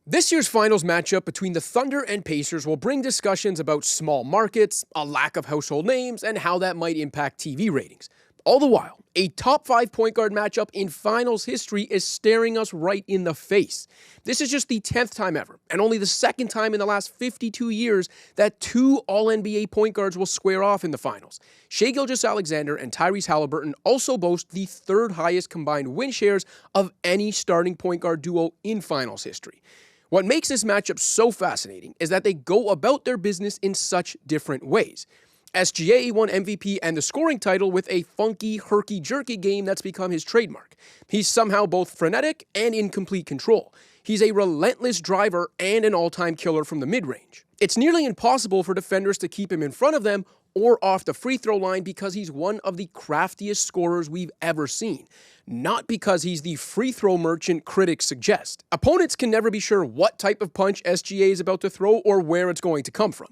This year's finals matchup between the Thunder and Pacers will bring discussions about small markets, a lack of household names, and how that might impact TV ratings. All the while, a top 5 point guard matchup in finals history is staring us right in the face. This is just the 10th time ever, and only the second time in the last 52 years that two All-NBA point guards will square off in the finals. Shai Gilgeous-Alexander and Tyrese Halliburton also boast the third highest combined win shares of any starting point guard duo in finals history. What makes this matchup so fascinating is that they go about their business in such different ways. SGA won MVP and the scoring title with a funky, herky-jerky game that's become his trademark. He's somehow both frenetic and in complete control. He's a relentless driver and an all-time killer from the mid-range. It's nearly impossible for defenders to keep him in front of them or off the free throw line because he's one of the craftiest scorers we've ever seen, not because he's the free throw merchant critics suggest. Opponents can never be sure what type of punch SGA is about to throw or where it's going to come from.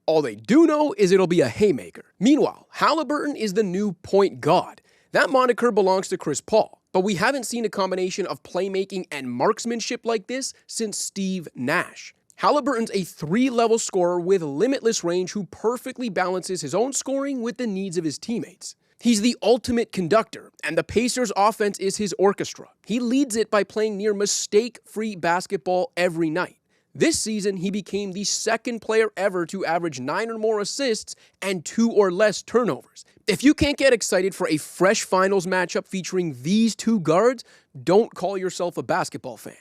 All they do know is it'll be a haymaker. Meanwhile, Halliburton is the new point god. That moniker belongs to Chris Paul, but we haven't seen a combination of playmaking and marksmanship like this since Steve Nash. Halliburton's a 3-level scorer with limitless range who perfectly balances his own scoring with the needs of his teammates. He's the ultimate conductor, and the Pacers' offense is his orchestra. He leads it by playing near mistake-free basketball every night. This season, he became the second player ever to average 9 or more assists and 2 or less turnovers. If you can't get excited for a fresh finals matchup featuring these two guards, don't call yourself a basketball fan.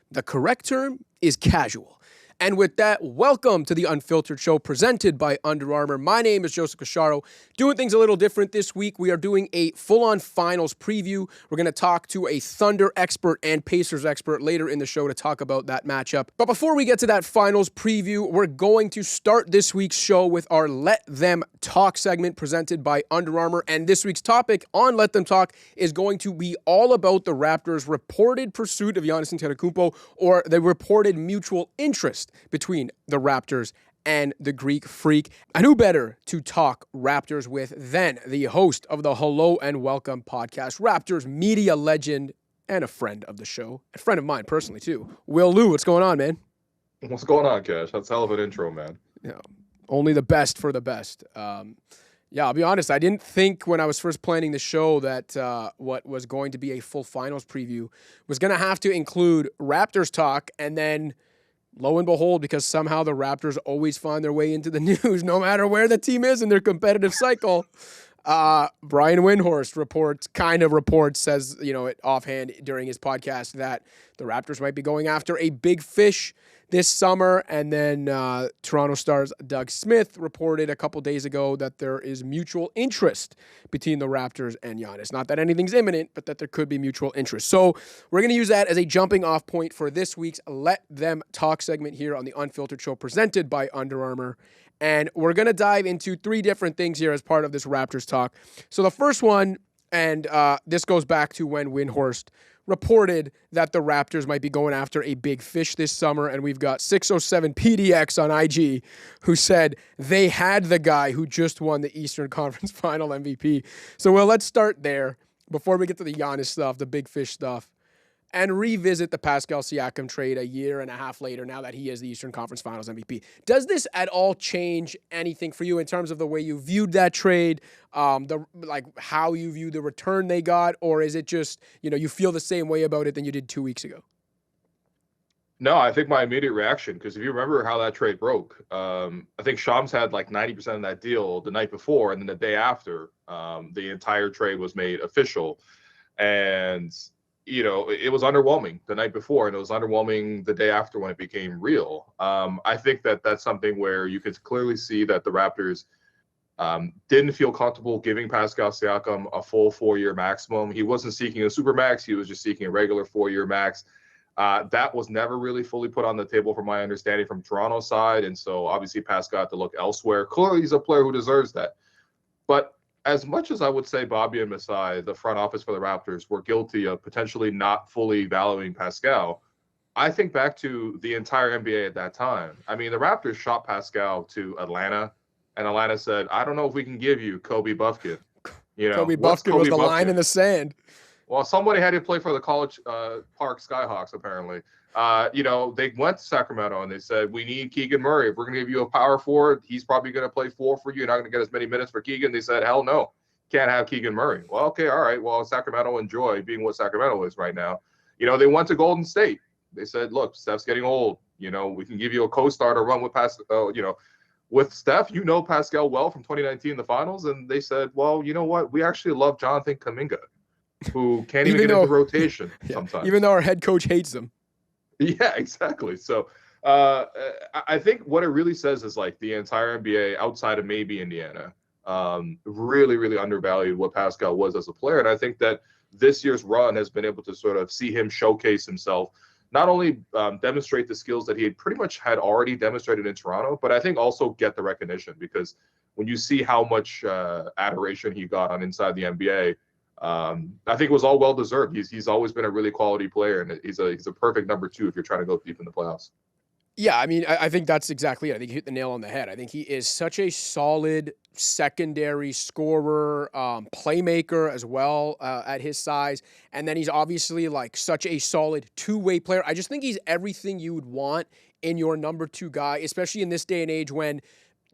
The correct term is casual. And with that, welcome to the Unfiltered Show presented by Under Armour. My name is Joseph Casciaro. Doing things a little different this week. We are doing a full-on finals preview. We're going to talk to a Thunder expert and Pacers expert later in the show to talk about that matchup. But before we get to that finals preview, we're going to start this week's show with our Let Them Talk segment presented by Under Armour. And this week's topic on Let Them Talk is going to be all about the Raptors' reported pursuit of Giannis Antetokounmpo, or the reported mutual interest between the Raptors and the Greek Freak. And who better to talk Raptors with than the host of the Hello and Welcome podcast, Raptors media legend and a friend of the show, a friend of mine personally too, Will Lou. What's going on, man? What's going on, Cash? That's a hell of an intro, man. Yeah, only the best for the best. Yeah, I'll be honest, I didn't think when I was first planning the show that what was going to be a full finals preview was going to have to include Raptors talk, and then lo and behold, because somehow the Raptors always find their way into the news, no matter where the team is in their competitive cycle. Brian Windhorst reports, says, it offhand during his podcast that the Raptors might be going after a big fish this summer. And then Toronto Star's Doug Smith reported a couple days ago that there is mutual interest between the Raptors and Giannis. Not that anything's imminent, but that there could be mutual interest. So we're going to use that as a jumping off point for this week's Let Them Talk segment here on the Unfiltered Show presented by Under Armour. And we're going to dive into 3 different things here as part of this Raptors talk. So the first one, and this goes back to when Windhorst reported that the Raptors might be going after a big fish this summer, and we've got 607 PDX on IG who said they had the guy who just won the Eastern Conference Final MVP. So, well, let's start there before we get to the Giannis stuff, the big fish stuff, and revisit the Pascal Siakam trade a year and a half later now that he is the Eastern Conference Finals MVP. Does this at all change anything for you in terms of the way you viewed that trade, how you view the return they got, or is it just, you feel the same way about it than you did 2 weeks ago? No, I think my immediate reaction, because if you remember how that trade broke, I think Shams had like 90% of that deal the night before, and then the day after, the entire trade was made official. And it was underwhelming the night before, and it was underwhelming the day after when it became real. I think that that's something where you could clearly see that the Raptors didn't feel comfortable giving Pascal Siakam a full 4-year maximum. He wasn't seeking a super max. He was just seeking a regular 4-year max. That was never really fully put on the table from my understanding from Toronto's side. And so obviously Pascal had to look elsewhere. Clearly he's a player who deserves that. But as much as I would say Bobby and Masai, the front office for the Raptors, were guilty of potentially not fully valuing Pascal, I think back to the entire NBA at that time. I mean, the Raptors shot Pascal to Atlanta, and Atlanta said, I don't know if we can give you Kobe Buffkin. Kobe Buffkin was the line in the sand. Well, somebody had to play for the College Park Skyhawks, apparently. They went to Sacramento and they said, we need Keegan Murray. If we're going to give you a power forward, he's probably going to play 4 for you. You're not going to get as many minutes for Keegan. They said, hell no, can't have Keegan Murray. Well, okay, all right. Well, Sacramento enjoy being what Sacramento is right now. They went to Golden State. They said, look, Steph's getting old. We can give you a co-star to run with with Steph, Pascal well from 2019 in the finals. And they said, well, you know what? We actually love Jonathan Kuminga, who can't even get into rotation sometimes. Even though our head coach hates him. Yeah, exactly. So I think what it really says is like the entire NBA outside of maybe Indiana really, really undervalued what Pascal was as a player. And I think that this year's run has been able to sort of see him showcase himself, not only demonstrate the skills that he had pretty much had already demonstrated in Toronto, but I think also get the recognition, because when you see how much adoration he got on Inside the NBA, I think it was all well-deserved. He's always been a really quality player, and he's a perfect number 2 if you're trying to go deep in the playoffs. Yeah, I mean, I think that's exactly it. I think you hit the nail on the head. I think he is such a solid secondary scorer, playmaker as well at his size. And then he's obviously like such a solid two-way player. I just think he's everything you would want in your number 2 guy, especially in this day and age when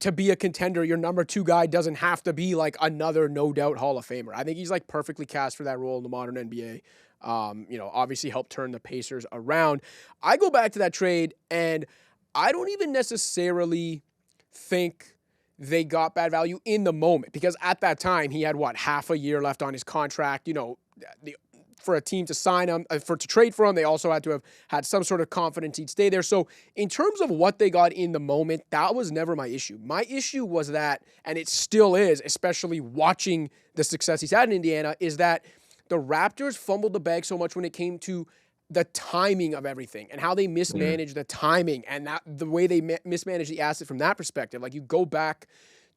to be a contender, your number 2 guy doesn't have to be like another no-doubt Hall of Famer. I think he's like perfectly cast for that role in the modern NBA. Obviously helped turn the Pacers around. I go back to that trade, and I don't even necessarily think they got bad value in the moment, because at that time he had half a year left on his contract. For a team to sign him, to trade for him, they also had to have had some sort of confidence he'd stay there. So in terms of what they got in the moment, that was never my issue. My issue was that, and it still is, especially watching the success he's had in Indiana, is that the Raptors fumbled the bag so much when it came to the timing of everything and how they mismanaged the timing and the way they mismanaged the asset from that perspective. Like, you go back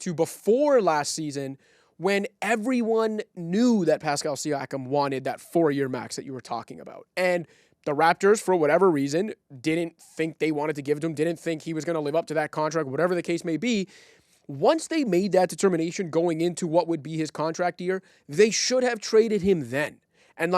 to before last season when everyone knew that Pascal Siakam wanted that 4-year max that you were talking about. And the Raptors, for whatever reason, didn't think they wanted to give it to him, didn't think he was going to live up to that contract, whatever the case may be. Once they made that determination going into what would be his contract year, they should have traded him then. And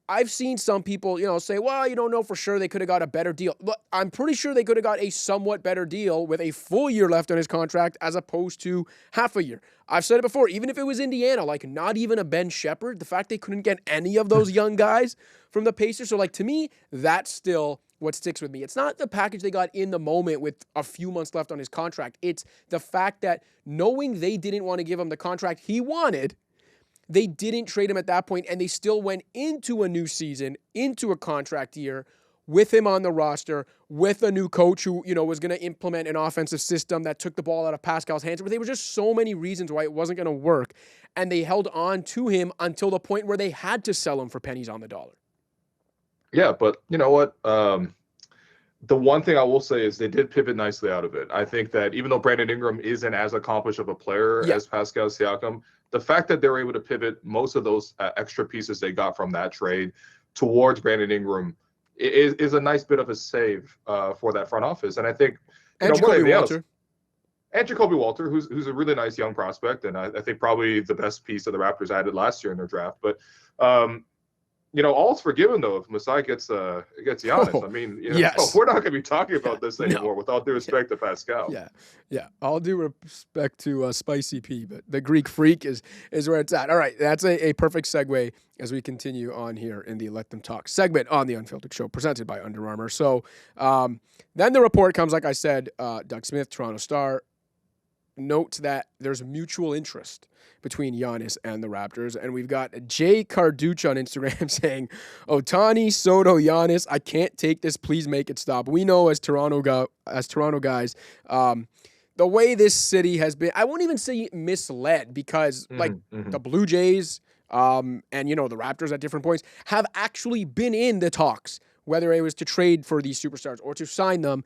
I've seen some people, say, well, you don't know for sure, they could have got a better deal. But I'm pretty sure they could have got a somewhat better deal with a full year left on his contract as opposed to half a year. I've said it before, even if it was Indiana, not even a Ben Shepherd, the fact they couldn't get any of those young guys from the Pacers. So to me, that's still what sticks with me. It's not the package they got in the moment with a few months left on his contract. It's the fact that knowing they didn't want to give him the contract he wanted, they didn't trade him at that point, and they still went into a new season, into a contract year, with him on the roster, with a new coach who, was going to implement an offensive system that took the ball out of Pascal's hands. But there were just so many reasons why it wasn't going to work, and they held on to him until the point where they had to sell him for pennies on the dollar. Yeah, but you know what? The one thing I will say is they did pivot nicely out of it. I think that even though Brandon Ingram isn't as accomplished of a player as Pascal Siakam, the fact that they were able to pivot most of those extra pieces they got from that trade towards Brandon Ingram is a nice bit of a save for that front office. And I think, and Jacoby Walter. And Jacoby Walter, who's a really nice young prospect, and I think probably the best piece of the Raptors added last year in their draft. But all's forgiven though if Masai gets Giannis. I mean, we're not going to be talking about this anymore with all due respect to Pascal. Yeah. All due respect to Spicy P, but the Greek Freak is where it's at. All right, that's a perfect segue as we continue on here in the Let Them Talk segment on the Unfiltered Show, presented by Under Armour. So then the report comes, like I said, Doug Smith, Toronto Star, notes that there's mutual interest between Giannis and the Raptors. And we've got Jay Carducci on Instagram saying, Ohtani, Soto, Giannis, I can't take this. Please make it stop. We know as Toronto guys, the way this city has been, I won't even say misled, because the Blue Jays and, the Raptors at different points have actually been in the talks, whether it was to trade for these superstars or to sign them.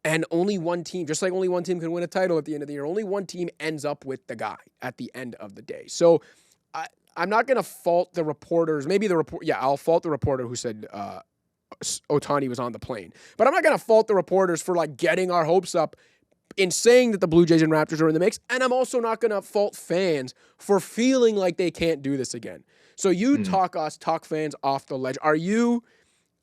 And only one team, just like only one team can win a title at the end of the year, only one team ends up with the guy at the end of the day. So I'm not going to fault the reporters. I'll fault the reporter who said Ohtani was on the plane. But I'm not going to fault the reporters for getting our hopes up in saying that the Blue Jays and Raptors are in the mix. And I'm also not going to fault fans for feeling like they can't do this again. So you talk fans off the ledge. Are you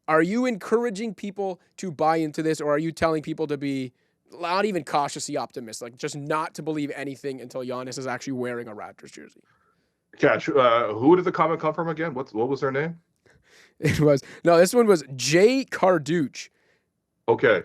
encouraging people to buy into this, or are you telling people to be not even cautiously optimistic, just not to believe anything until Giannis is actually wearing a Raptors jersey? Catch. Who did the comment come from again? What was their name? This one was Jay Carduch. Okay.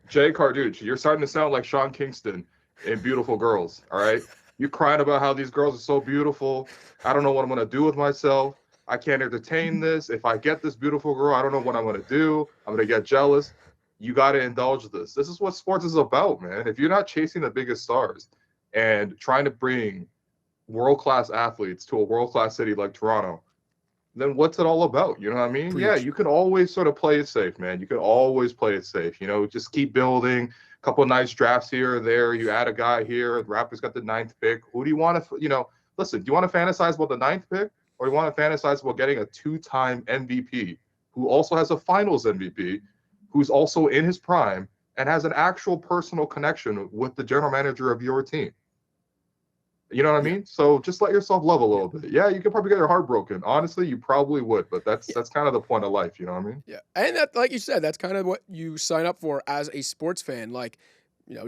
Jay Carduch. You're starting to sound like Sean Kingston in Beautiful Girls. All right. You're crying about how these girls are so beautiful. I don't know what I'm going to do with myself. I can't entertain this. If I get this beautiful girl, I don't know what I'm going to do. I'm going to get jealous. You got to indulge this. This is what sports is about, man. If you're not chasing the biggest stars and trying to bring world-class athletes to a world-class city like Toronto, then what's it all about? You know what I mean? Preach. Yeah, you can always sort of play it safe, man. You can always play it safe. Just keep building. A couple of nice drafts here or there. You add a guy here. The Raptors got the 9th pick. Who do you want to, listen, do you want to fantasize about the 9th pick, or do you want to fantasize about getting a 2-time MVP who also has a finals MVP, who's also in his prime and has an actual personal connection with the general manager of your team? You know what I mean? So just let yourself love a little bit. Yeah, you could probably get your heart broken. Honestly, you probably would, but that's kind of the point of life. You know what I mean? Yeah, and that, like you said, that's kind of what you sign up for as a sports fan. Like,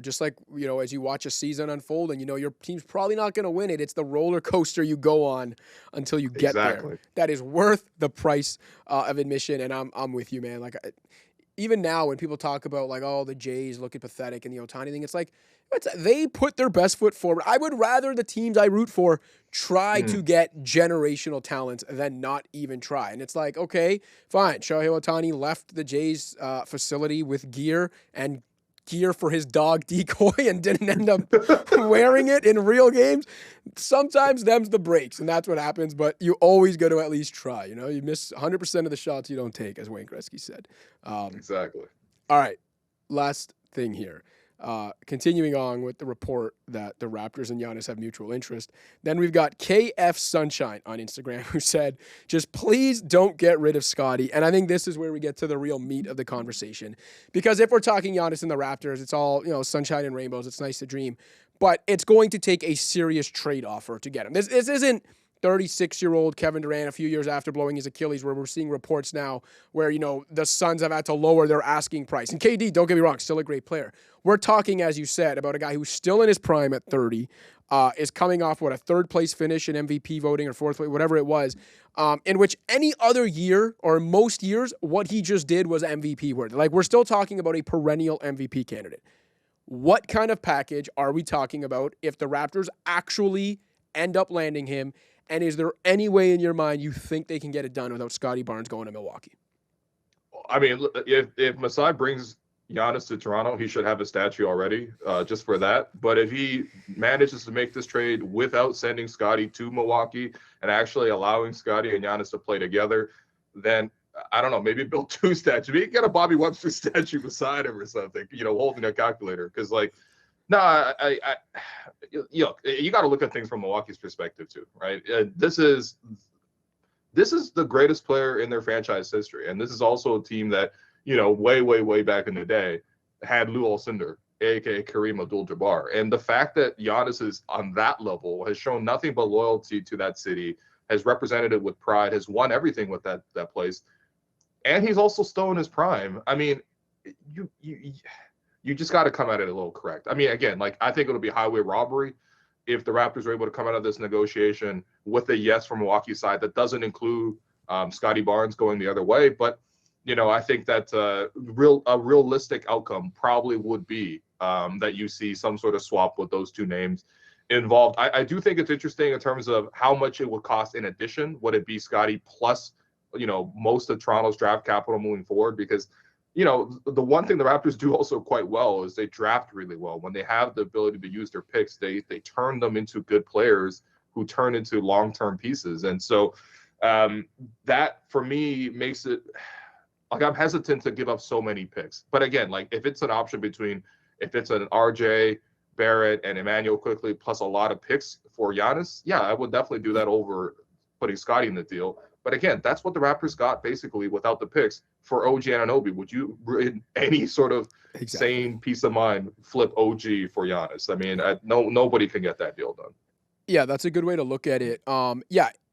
just like, as you watch a season unfold and, your team's probably not going to win it. It's the roller coaster you go on until you get there. That is worth the price of admission. And I'm with you, man. Like, even now when people talk about like, oh, the Jays looking pathetic and the Ohtani thing, it's like, they put their best foot forward. I would rather the teams I root for try to get generational talent than not even try. And it's like, okay, fine. Shohei Ohtani left the Jays facility with gear for his dog Decoy and didn't end up wearing it in real games. Sometimes them's the breaks, and that's what happens, but you always got to at least try. You miss 100% of the shots you don't take, as Wayne Gretzky said. Exactly. All right, last thing here. Continuing on with the report that the Raptors and Giannis have mutual interest. Then we've got KF Sunshine on Instagram who said, just please don't get rid of Scotty. And I think this is where we get to the real meat of the conversation. Because if we're talking Giannis and the Raptors, it's all, sunshine and rainbows. It's nice to dream. But it's going to take a serious trade offer to get him. This isn't 36-year-old Kevin Durant a few years after blowing his Achilles, where we're seeing reports now where, the Suns have had to lower their asking price. And KD, don't get me wrong, still a great player. We're talking, as you said, about a guy who's still in his prime at 30, is coming off, a third-place finish in MVP voting or fourth place, whatever it was, in which any other year or most years, what he just did was MVP worthy. Like, we're still talking about a perennial MVP candidate. What kind of package are we talking about if the Raptors actually end up landing him? And is there any way in your mind you think they can get it done without Scotty Barnes going to Milwaukee? I mean, if Masai brings Giannis to Toronto, he should have a statue already, just for that. But if he manages to make this trade without sending Scotty to Milwaukee and actually allowing Scotty and Giannis to play together, then I don't know, maybe build 2 statues. Maybe get a Bobby Webster statue beside him or something, holding a calculator. Because, no, you got to look at things from Milwaukee's perspective too, right? This is the greatest player in their franchise history, and this is also a team that way back in the day had Lou Alcindor, aka Kareem Abdul-Jabbar, and the fact that Giannis is on that level has shown nothing but loyalty to that city, has represented it with pride, has won everything with that place, and he's also still in his prime. I mean, you just got to come at it a little correct. I mean, again, I think it'll be highway robbery if the Raptors are able to come out of this negotiation with a yes from Milwaukee's side that doesn't include Scotty Barnes going the other way. But, I think that a realistic outcome probably would be that you see some sort of swap with those 2 names involved. I do think it's interesting in terms of how much it would cost in addition. Would it be Scotty plus, most of Toronto's draft capital moving forward? Because the one thing the Raptors do also quite well is they draft really well. When they have the ability to use their picks, they turn them into good players who turn into long-term pieces. And so that, for me, makes it I'm hesitant to give up so many picks. But again, if it's an option between, if it's an RJ, Barrett, and Emmanuel quickly plus a lot of picks for Giannis, yeah, I would definitely do that over putting Scotty in the deal. But again, that's what the Raptors got basically without the picks for OG Anunoby. Would you, in any sort of sane peace of mind, flip OG for Giannis? I mean, nobody can get that deal done. Yeah, that's a good way to look at it.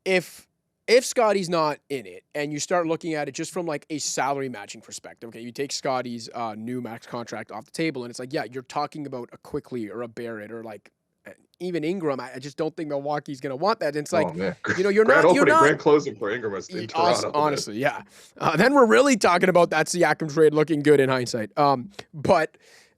If if Scotty's not in it and you start looking at it just from like a salary matching perspective, okay, you take Scotty's new max contract off the table and it's like, yeah, you're talking about a Quickly or a Barrett or like even Ingram. I just don't think Milwaukee's going to want that. And it's like, grand closing for Ingram in Toronto. Honestly, yeah. Then we're really talking about that Siakam trade looking good in hindsight. But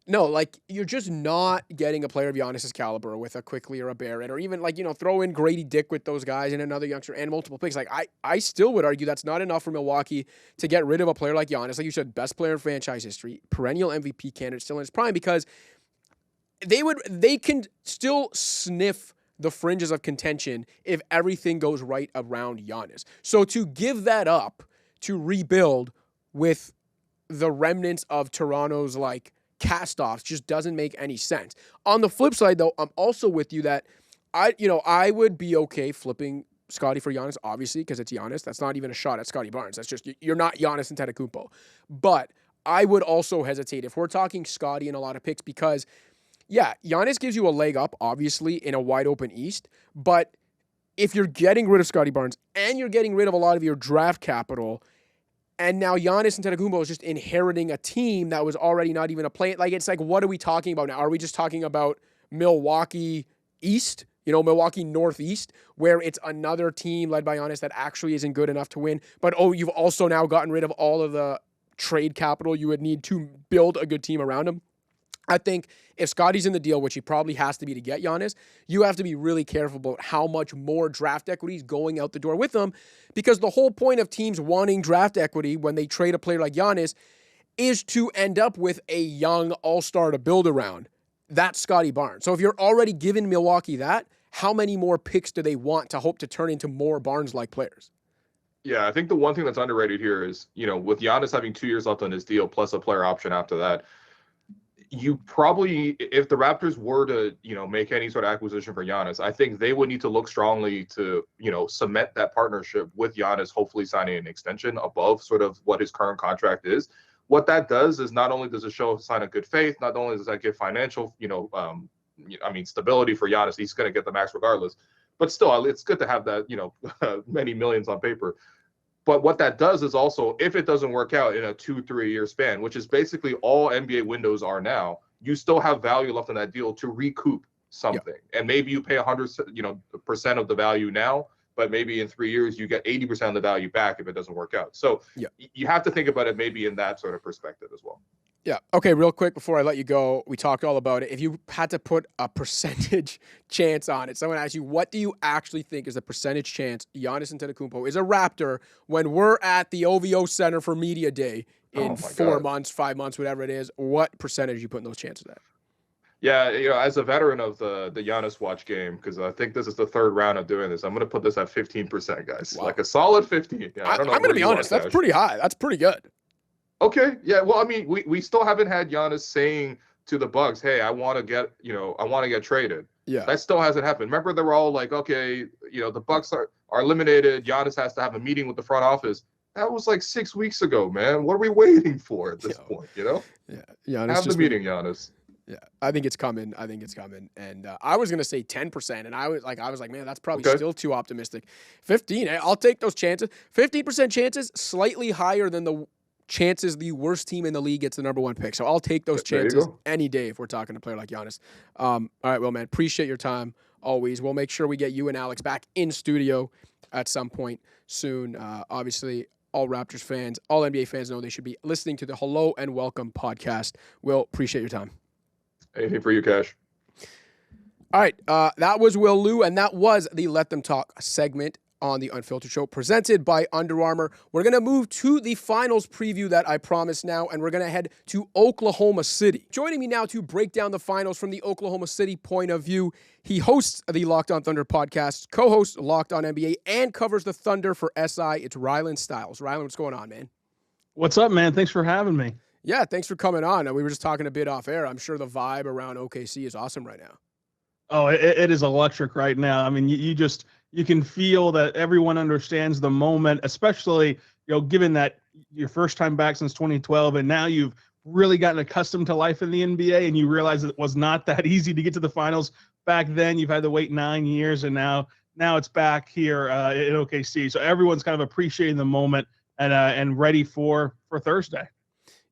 no, like you're just not getting a player of Giannis's caliber with a Quickly or a Barrett or even like, throw in Grady Dick with those guys and another youngster and multiple picks. Like I still would argue that's not enough for Milwaukee to get rid of a player like Giannis. Like you said, best player in franchise history, perennial MVP candidate still in his prime, because they can still sniff the fringes of contention if everything goes right around Giannis. So to give that up to rebuild with the remnants of Toronto's like cast-offs just doesn't make any sense. On the flip side, though, I'm also with you that I would be okay flipping Scotty for Giannis, obviously, because it's Giannis. That's not even a shot at Scotty Barnes. That's just, you're not Giannis Antetokounmpo. But I would also hesitate if we're talking Scotty in a lot of picks because, yeah, Giannis gives you a leg up, obviously, in a wide-open East. But if you're getting rid of Scotty Barnes and you're getting rid of a lot of your draft capital, and now Giannis Antetokounmpo is just inheriting a team that was already not even a play. Like, it's like, what are we talking about now? Are we just talking about Milwaukee East, Milwaukee Northeast, where it's another team led by Giannis that actually isn't good enough to win? But, you've also now gotten rid of all of the trade capital you would need to build a good team around him. I think if Scotty's in the deal, which he probably has to be to get Giannis, you have to be really careful about how much more draft equity is going out the door with him, because the whole point of teams wanting draft equity when they trade a player like Giannis is to end up with a young all-star to build around. That's Scotty Barnes. So if you're already giving Milwaukee that, how many more picks do they want to hope to turn into more Barnes-like players? Yeah, I think the one thing that's underrated here is, with Giannis having 2 years left on his deal plus a player option after that, you probably, if the Raptors were to, make any sort of acquisition for Giannis, I think they would need to look strongly to, cement that partnership with Giannis, hopefully signing an extension above sort of what his current contract is. What that does is not only does it show a sign of good faith, not only does that give financial, stability for Giannis, he's going to get the max regardless, but still, it's good to have that, many millions on paper. But what that does is also, if it doesn't work out in a 2-3 year span, which is basically all NBA windows are now, you still have value left in that deal to recoup something. Yeah. And maybe you pay 100% of the value now, but maybe in 3 years you get 80% of the value back if it doesn't work out. So you have to think about it maybe in that sort of perspective as well. Yeah. Okay, real quick before I let you go, we talked all about it. If you had to put a percentage chance on it, someone asked you, what do you actually think is the percentage chance Giannis Antetokounmpo is a Raptor when we're at the OVO Center for Media Day in 4 months, 5 months, whatever it is? What percentage are you putting those chances at? Yeah, as a veteran of the Giannis Watch game, because I think this is the third round of doing this, I'm going to put this at 15%, guys. Wow. Like a solid 15. Yeah, I'm going to be honest. That's pretty high. That's pretty good. Okay. Yeah. Well, I mean, we still haven't had Giannis saying to the Bucks, "Hey, I want to get traded." Yeah. That still hasn't happened. Remember, they were all like, "Okay, the Bucks are eliminated. Giannis has to have a meeting with the front office." That was like 6 weeks ago, man. What are we waiting for at this point? Yeah. Giannis have the meeting, Giannis. Yeah, I think it's coming. And I was gonna say 10%, and I was like, man, that's probably still too optimistic. 15, I'll take those chances. 15% chances, slightly higher than the chances the worst team in the league gets the number one pick. So I'll take those chances any day if we're talking to a player like Giannis. All right, well, man, appreciate your time always. We'll make sure we get you and Alex back in studio at some point soon. Obviously, all Raptors fans, all NBA fans know they should be listening to the Hello and Welcome podcast. Will, appreciate your time. Anything for you, Cash. All right, that was Will Liu, and that was the Let Them Talk segment on the Unfiltered Show, presented by Under Armour. We're going to move to the finals preview that I promised now, and we're going to head to Oklahoma City. Joining me now to break down the finals from the Oklahoma City point of view, he hosts the Locked On Thunder podcast, co-hosts Locked On NBA, and covers the Thunder for SI. It's Rylan Stiles. Rylan, what's going on, man? What's up, man? Thanks for having me. Yeah, thanks for coming on. We were just talking a bit off air. I'm sure the vibe around OKC is awesome right now. Oh, it is electric right now. I mean, you can feel that everyone understands the moment, especially, given that your first time back since 2012, and now you've really gotten accustomed to life in the NBA, and you realize it was not that easy to get to the finals back then. You've had to wait 9 years, and now Now it's back here in OKC. So everyone's kind of appreciating the moment and ready for Thursday.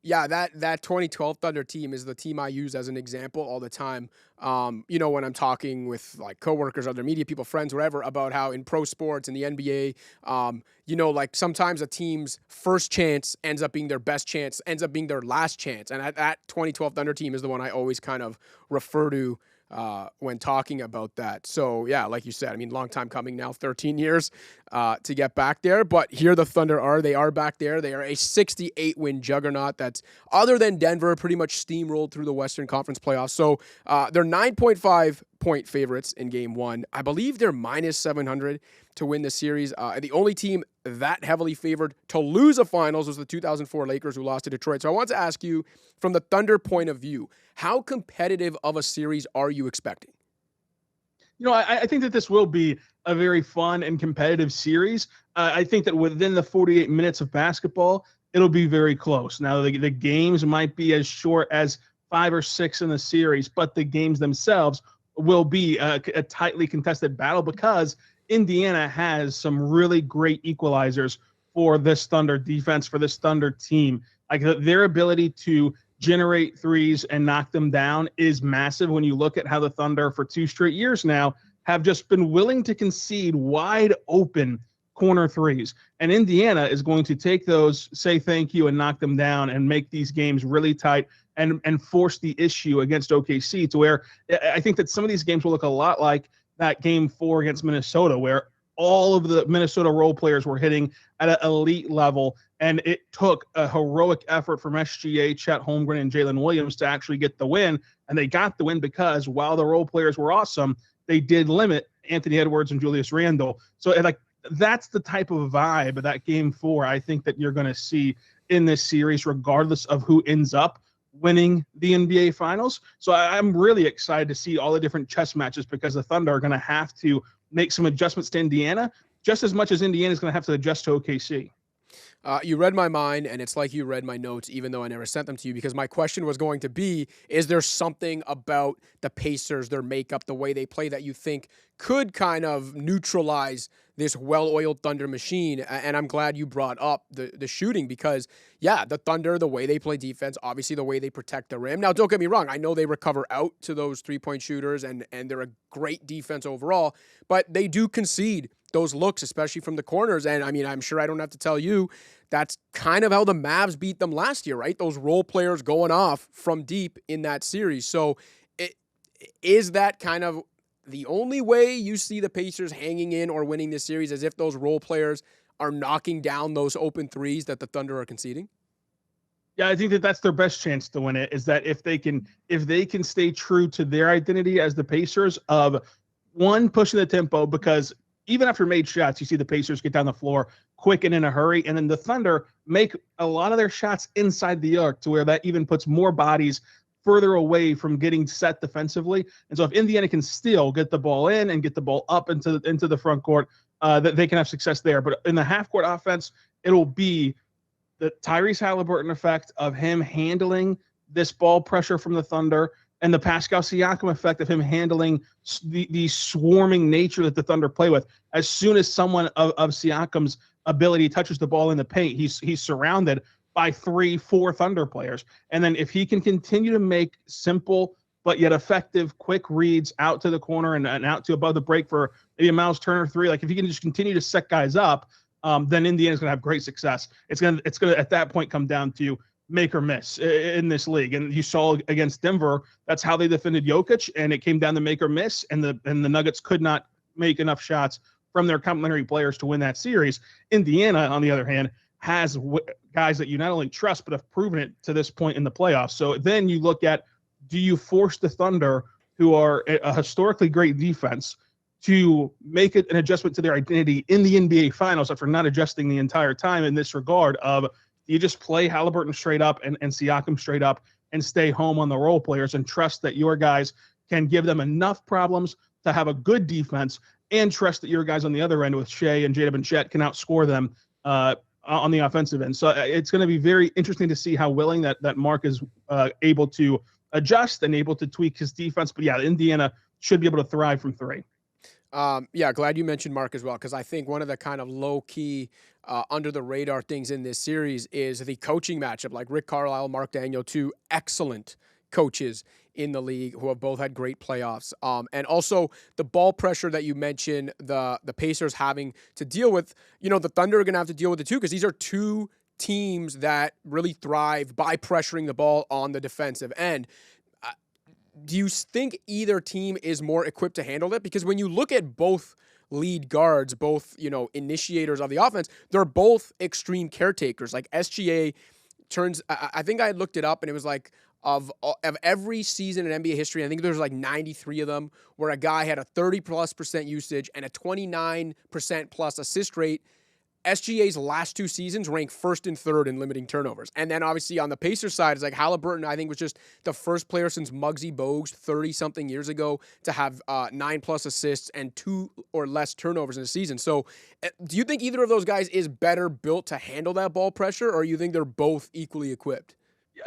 Yeah, that 2012 Thunder team is the team I use as an example all the time. When I'm talking with like coworkers, other media people, friends, whatever, about how in pro sports in the NBA, like sometimes a team's first chance ends up being their best chance, ends up being their last chance. And that 2012 Thunder team is the one I always kind of refer to when talking about that. So yeah, like you said, I mean, long time coming now, 13 years to get back there. But here the Thunder are. They are back there. They are a 68-win juggernaut that's, other than Denver, pretty much steamrolled through the Western Conference playoffs. So they're 9.5-point favorites in Game 1. I believe they're minus 700 to win the series. The only team that heavily favored to lose a finals was the 2004 Lakers, who lost to Detroit. So I want to ask you, from the Thunder point of view, how competitive of a series are you expecting? I think that this will be a very fun and competitive series. I think that within the 48 minutes of basketball, it'll be very close. Now, the games might be as short as 5 or 6 in the series, but the games themselves will be a tightly contested battle because Indiana has some really great equalizers for this Thunder defense, for this Thunder team. Like their ability to generate threes and knock them down is massive when you look at how the Thunder for 2 straight years now have just been willing to concede wide open corner threes. And Indiana is going to take those, say thank you, and knock them down and make these games really tight and force the issue against OKC to where I think that some of these games will look a lot like that Game 4 against Minnesota, where all of the Minnesota role players were hitting at an elite level, and it took a heroic effort from SGA, Chet Holmgren, and Jalen Williams to actually get the win, and they got the win because while the role players were awesome, they did limit Anthony Edwards and Julius Randle. So that's the type of vibe of that Game 4 I think that you're going to see in this series, regardless of who ends up winning the NBA Finals. So I'm really excited to see all the different chess matches because the Thunder are going to have to make some adjustments to Indiana just as much as Indiana is going to have to adjust to OKC. You read my mind, and it's like you read my notes, even though I never sent them to you, because my question was going to be, is there something about the Pacers, their makeup, the way they play that you think could kind of neutralize this well-oiled Thunder machine? And I'm glad you brought up the shooting because, yeah, the Thunder, the way they play defense, obviously the way they protect the rim. Now, don't get me wrong. I know they recover out to those three-point shooters, and they're a great defense overall, but they do concede those looks, especially from the corners. And I mean, I'm sure I don't have to tell you, that's kind of how the Mavs beat them last year, right? Those role players going off from deep in that series. So is that kind of the only way you see the Pacers hanging in or winning this series, as if those role players are knocking down those open threes that the Thunder are conceding? Yeah, I think that that's their best chance to win it, is that if they can stay true to their identity as the Pacers of, one, pushing the tempo, because even after made shots, you see the Pacers get down the floor quick and in a hurry, and then the Thunder make a lot of their shots inside the arc to where that even puts more bodies further away from getting set defensively. And so if Indiana can still get the ball in and get the ball up into the front court, that they can have success there. But in the half-court offense, it'll be the Tyrese Halliburton effect of him handling this ball pressure from the Thunder, and the Pascal Siakam effect of him handling the swarming nature that the Thunder play with. As soon as someone of Siakam's ability touches the ball in the paint, he's surrounded by 3-4 Thunder players. And then if he can continue to make simple but yet effective quick reads out to the corner and out to above the break for maybe a Miles Turner 3, like if he can just continue to set guys up, then Indiana's going to have great success. It's going to at that point come down to make or miss in this league. And you saw against Denver, that's how they defended Jokic, and it came down to make or miss, and the Nuggets could not make enough shots from their complementary players to win that series. Indiana, on the other hand, has guys that you not only trust, but have proven it to this point in the playoffs. So then you look at, do you force the Thunder, who are a historically great defense, to make an adjustment to their identity in the NBA Finals after not adjusting the entire time in this regard of, you just play Halliburton straight up and Siakam straight up and stay home on the role players and trust that your guys can give them enough problems to have a good defense, and trust that your guys on the other end with Shea and Jada and Chet can outscore them on the offensive end. So it's going to be very interesting to see how willing that Mark is able to adjust and able to tweak his defense. But yeah, Indiana should be able to thrive from 3. Yeah, glad you mentioned Mark as well, because I think one of the kind of low-key, under the radar things in this series is the coaching matchup. Like Rick Carlisle, Mark Daniel, two excellent coaches in the league who have both had great playoffs. And also the ball pressure that you mentioned, the Pacers having to deal with, the Thunder are going to have to deal with it too, because these are two teams that really thrive by pressuring the ball on the defensive end. Do you think either team is more equipped to handle it? Because when you look at both lead guards, both, initiators of the offense, they're both extreme caretakers. Like SGA turns, I think I looked it up and it was like of every season in NBA history, I think there's like 93 of them where a guy had a 30+% usage and a 29% plus assist rate. SGA's last two seasons rank first and third in limiting turnovers. And then obviously on the Pacers side, it's like Halliburton, I think, was just the first player since Muggsy Bogues 30-something years ago to have 9+ assists and 2 or less turnovers in a season. So do you think either of those guys is better built to handle that ball pressure, or you think they're both equally equipped?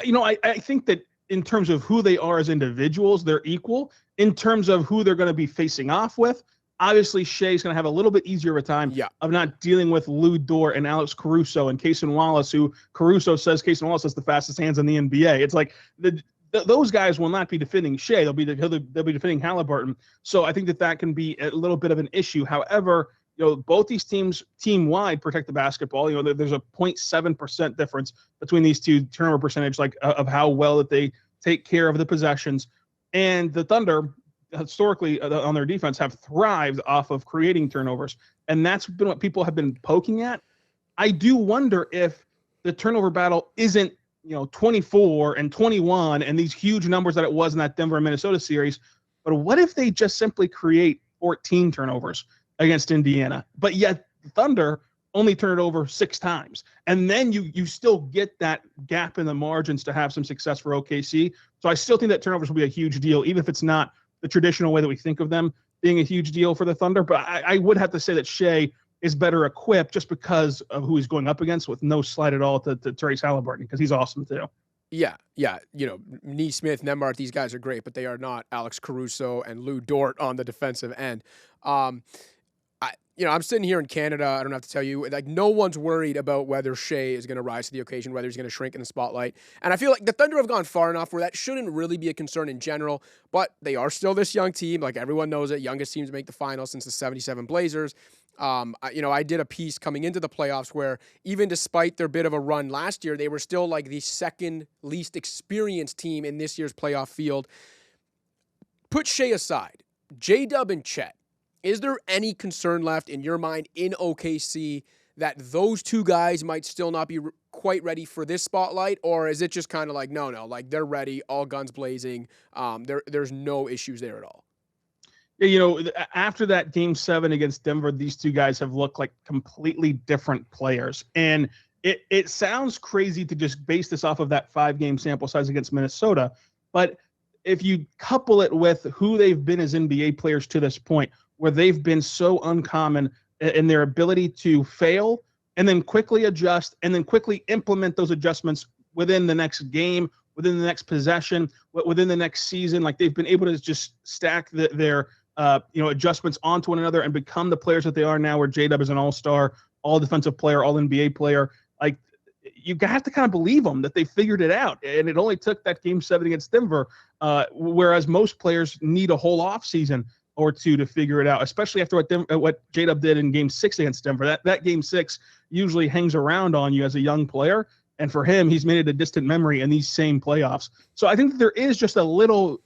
I think that in terms of who they are as individuals, they're equal. In terms of who they're going to be facing off with, obviously, Shea's going to have a little bit easier of a time of not dealing with Lou Dort and Alex Caruso and Cason Wallace, who Caruso says Cason Wallace has the fastest hands in the NBA. It's like those guys will not be defending Shea. They'll be defending Halliburton. So I think that can be a little bit of an issue. However, both these teams team-wide protect the basketball. There's a 0.7% difference between these two turnover percentage, of how well that they take care of the possessions. And the Thunder, historically on their defense, have thrived off of creating turnovers. And that's been what people have been poking at. I do wonder if the turnover battle isn't, 24 and 21 and these huge numbers that it was in that Denver-Minnesota series. But what if they just simply create 14 turnovers against Indiana? But yet the Thunder only turn it over 6 times. And then you still get that gap in the margins to have some success for OKC. So I still think that turnovers will be a huge deal, even if it's not the traditional way that we think of them being a huge deal for the Thunder. But I would have to say that Shea is better equipped just because of who he's going up against, with no slight at all to Therese Halliburton, because he's awesome too. Yeah. Neesmith, Nembhard, these guys are great, but they are not Alex Caruso and Lou Dort on the defensive end. I'm sitting here in Canada. I don't have to tell you, like, no one's worried about whether Shea is going to rise to the occasion, whether he's going to shrink in the spotlight. And I feel like the Thunder have gone far enough where that shouldn't really be a concern in general, but they are still this young team. Like, everyone knows it. Youngest team to make the finals since the 77 Blazers. I did a piece coming into the playoffs where even despite their bit of a run last year, they were still like the second least experienced team in this year's playoff field. Put Shea aside, J-Dub and Chet. Is there any concern left in your mind in OKC that those two guys might still not be quite ready for this spotlight? Or is it just kind of like, no, like they're ready, all guns blazing. There's no issues there at all? Yeah, after that Game 7 against Denver, these two guys have looked like completely different players. And it sounds crazy to just base this off of that 5-game sample size against Minnesota. But if you couple it with who they've been as NBA players to this point, where they've been so uncommon in their ability to fail and then quickly adjust and then quickly implement those adjustments within the next game, within the next possession, within the next season. Like, they've been able to just stack their adjustments onto one another and become the players that they are now, where J-Dub is an all-star, all-defensive player, all-NBA player. Like, you have to kind of believe them that they figured it out. And it only took that Game 7 against Denver, whereas most players need a whole offseason or two to figure it out, especially after what J-Dub did in Game 6 against Denver. That Game 6 usually hangs around on you as a young player, and for him, he's made it a distant memory in these same playoffs. So I think that there is just a little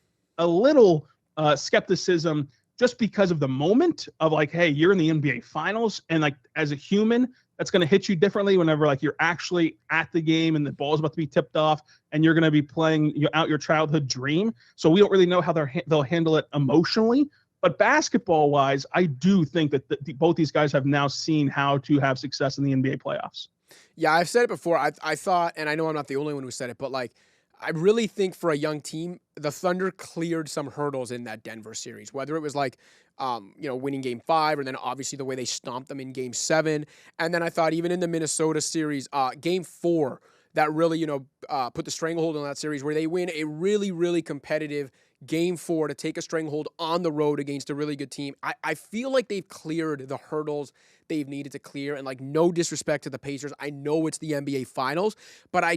skepticism just because of the moment of, like, hey, you're in the NBA Finals, and like as a human, that's going to hit you differently whenever, like, you're actually at the game and the ball's about to be tipped off and you're going to be playing out your childhood dream. So we don't really know how they'll handle it emotionally. But basketball-wise, I do think that both these guys have now seen how to have success in the NBA playoffs. Yeah, I've said it before. I thought, and I know I'm not the only one who said it, but like, I really think for a young team, the Thunder cleared some hurdles in that Denver series, whether it was like, winning Game 5, or then obviously the way they stomped them in Game 7. And then I thought even in the Minnesota series, Game 4, that really, put the stranglehold on that series, where they win a really, really competitive Game 4 to take a stranglehold on the road against a really good team. I feel like they've cleared the hurdles they've needed to clear, and like no disrespect to the Pacers, I know it's the NBA Finals, but I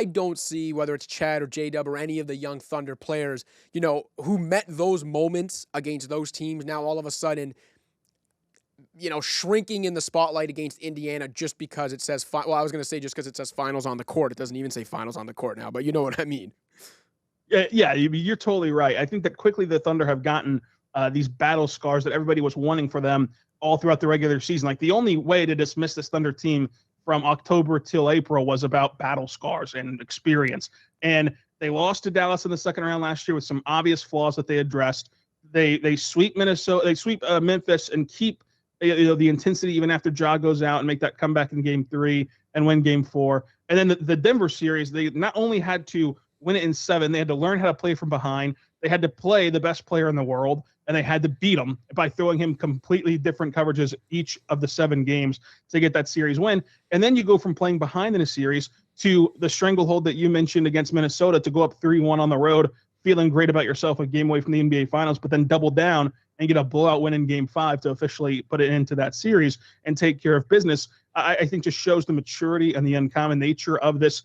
don't see whether it's Chad or J-Dub or any of the young Thunder players, who met those moments against those teams, now all of a sudden, shrinking in the spotlight against Indiana just because it says, I was going to say just because it says finals on the court. It doesn't even say finals on the court now, but you know what I mean. Yeah, you're totally right. I think that quickly the Thunder have gotten these battle scars that everybody was wanting for them all throughout the regular season. Like the only way to dismiss this Thunder team from October till April was about battle scars and experience. And they lost to Dallas in the second round last year with some obvious flaws that they addressed. They sweep Minnesota, they sweep Memphis and keep the intensity even after Ja goes out and make that comeback in Game 3 and win Game 4. And then the Denver series, they not only had to win it in 7, they had to learn how to play from behind. They had to play the best player in the world, and they had to beat him by throwing him completely different coverages each of the 7 games to get that series win. And then you go from playing behind in a series to the stranglehold that you mentioned against Minnesota to go up 3-1 on the road, feeling great about yourself a game away from the NBA Finals, but then double down and get a blowout win in Game 5 to officially put it into that series and take care of business. I think just shows the maturity and the uncommon nature of this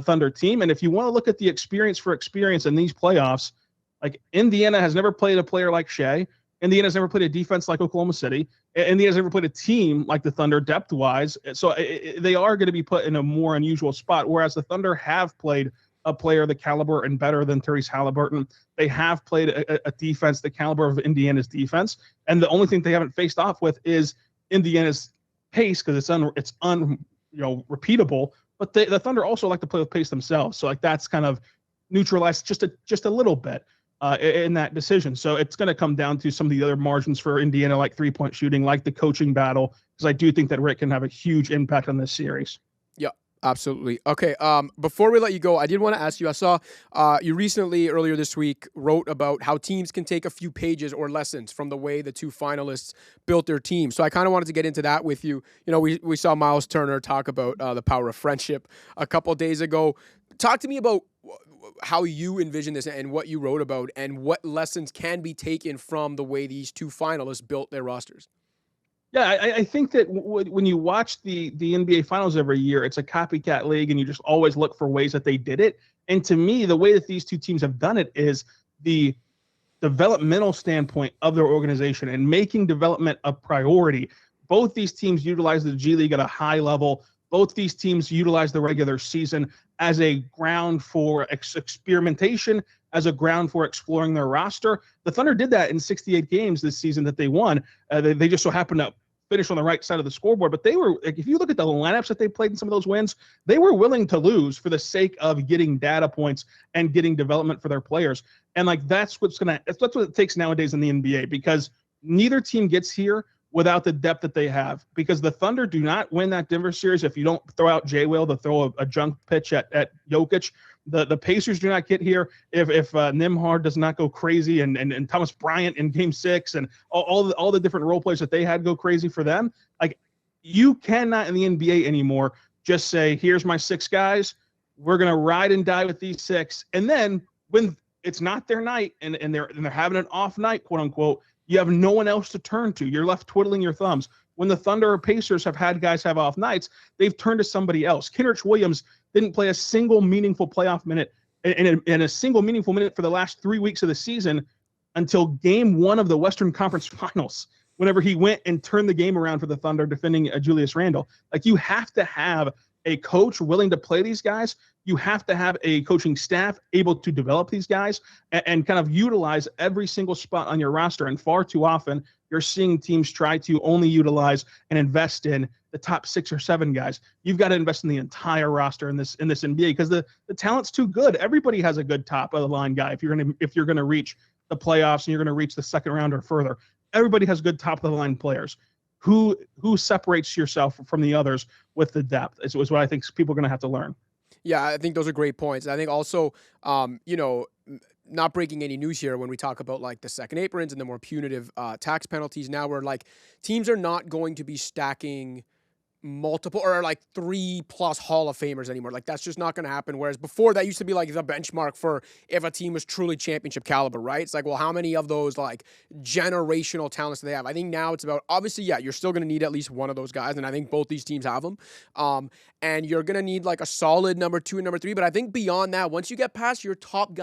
Thunder team. And if you want to look at the experience for experience in these playoffs, like Indiana has never played a player like Shea. Indiana's never played a defense like Oklahoma City. Indiana's never played a team like the Thunder depth-wise. So they are going to be put in a more unusual spot, whereas the Thunder have played a player the caliber and better than Tyrese Halliburton. They have played a defense the caliber of Indiana's defense. And the only thing they haven't faced off with is Indiana's pace, because it's repeatable. But the Thunder also like to play with pace themselves. So like that's kind of neutralized just a little bit in that decision. So it's going to come down to some of the other margins for Indiana, like 3-point shooting, like the coaching battle, because I do think that Rick can have a huge impact on this series. Yeah, absolutely. Okay, before we let you go, I did want to ask you, I saw you recently, earlier this week, wrote about how teams can take a few pages or lessons from the way the 2 finalists built their team. So I kind of wanted to get into that with you. We saw Miles Turner talk about the power of friendship a couple of days ago. Talk to me about how you envision this and what you wrote about and what lessons can be taken from the way these 2 finalists built their rosters. Yeah, I think that when you watch the NBA Finals every year, it's a copycat league, and you just always look for ways that they did it. And to me, the way that these 2 teams have done it is the developmental standpoint of their organization and making development a priority. Both these teams utilize the G League at a high level. Both these teams utilize the regular season as a ground for experimentation, as a ground for exploring their roster. The Thunder did that in 68 games this season that they won. They just so happened to finish on the right side of the scoreboard. But they were, if you look at the lineups that they played in some of those wins, they were willing to lose for the sake of getting data points and getting development for their players. And like that's what it takes nowadays in the NBA, because neither team gets here without the depth that they have, because the Thunder do not win that Denver series if you don't throw out J-Will to throw a junk pitch at Jokic. The Pacers do not get here if Nembhard does not go crazy and Thomas Bryant in Game 6 and all the different role players that they had go crazy for them. Like, you cannot in the NBA anymore just say, here's my 6 guys, we're gonna ride and die with these 6, and then when it's not their night and they're having an off night, quote unquote, you have no one else to turn to. You're left twiddling your thumbs. When the Thunder or Pacers have had guys have off nights, they've turned to somebody else. Kenrich Williams didn't play a single meaningful playoff minute and a single meaningful minute for the last 3 weeks of the season until Game 1 of the Western Conference Finals, whenever he went and turned the game around for the Thunder defending Julius Randle. Like, you have to have a coach willing to play these guys. You have to have a coaching staff able to develop these guys and kind of utilize every single spot on your roster. And far too often, you're seeing teams try to only utilize and invest in the top 6 or 7 guys. You've got to invest in the entire roster in this NBA, because the talent's too good. Everybody has a good top of the line guy. If you're gonna reach the playoffs and you're gonna reach the second round or further, everybody has good top of the line players. Who separates yourself from the others with the depth is what I think people are going to have to learn. Yeah, I think those are great points. I think also, not breaking any news here when we talk about like the second aprons and the more punitive tax penalties now, where like teams are not going to be stacking multiple or like 3+ Hall of Famers anymore. Like that's just not going to happen. Whereas before that used to be like the benchmark for if a team was truly championship caliber, right? It's like, well, how many of those like generational talents do they have? I think now it's about, obviously, yeah, you're still going to need at least one of those guys. And I think both these teams have them. And you're going to need like a solid number 2 and number 3. But I think beyond that, once you get past your top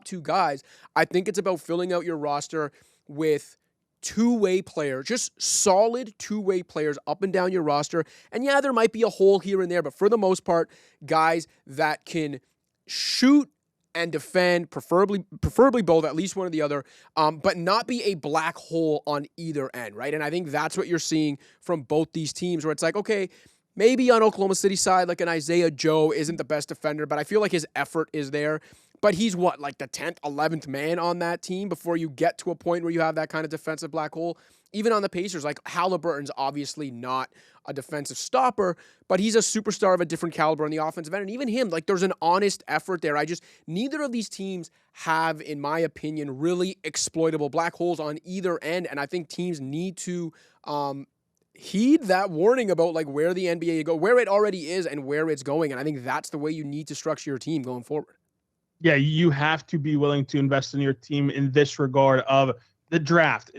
2 guys, I think it's about filling out your roster with two-way players, just solid two-way players up and down your roster. And yeah, there might be a hole here and there, but for the most part, guys that can shoot and defend, preferably both, at least one or the other, but not be a black hole on either end, right? And I think that's what you're seeing from both these teams, where it's like, okay, maybe on Oklahoma City side, like an Isaiah Joe isn't the best defender, but I feel like his effort is there. But he's what, like the 10th, 11th man on that team before you get to a point where you have that kind of defensive black hole. Even on the Pacers, like Halliburton's obviously not a defensive stopper, but he's a superstar of a different caliber on the offensive end. And even him, like there's an honest effort there. Neither of these teams have, in my opinion, really exploitable black holes on either end. And I think teams need to heed that warning about like where the NBA go, where it already is and where it's going. And I think that's the way you need to structure your team going forward. Yeah, you have to be willing to invest in your team in this regard of the draft.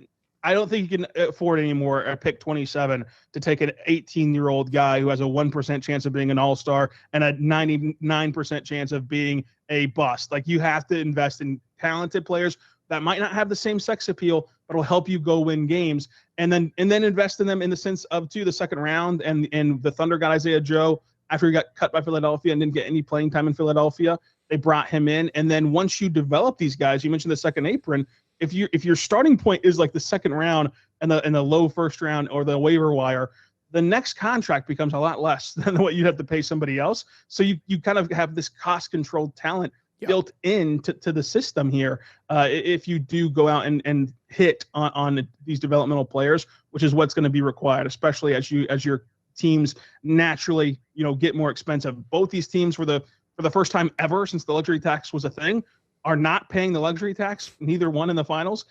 I don't think you can afford anymore at pick 27 to take an 18-year-old guy who has a 1% chance of being an all-star and a 99% chance of being a bust. Like, you have to invest in talented players that might not have the same sex appeal, but will help you go win games. And then invest in them in the sense of, the second round. And the Thunder got Isaiah Joe after he got cut by Philadelphia and didn't get any playing time in Philadelphia. They brought him in. And then once you develop these guys, you mentioned the second apron, if your starting point is like the second round and the low first round or the waiver wire, the next contract becomes a lot less than what you have to pay somebody else. So you kind of have this cost controlled talent built into the system here. If you do go out and hit on these developmental players, which is what's going to be required, especially as your teams naturally, get more expensive. Both these teams for the first time ever since the luxury tax was a thing, are not paying the luxury tax, neither one in the finals.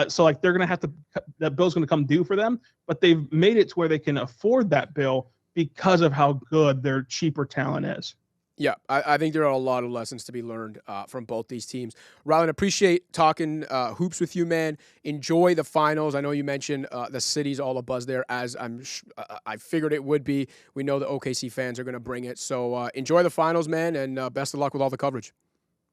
So like they're going to have to, that bill's going to come due for them, but they've made it to where they can afford that bill because of how good their cheaper talent is. Yeah, I think there are a lot of lessons to be learned from both these teams. Rylan, appreciate talking hoops with you, man. Enjoy the finals. I know you mentioned the city's all abuzz there, as I figured it would be. We know the OKC fans are going to bring it. So enjoy the finals, man, and best of luck with all the coverage.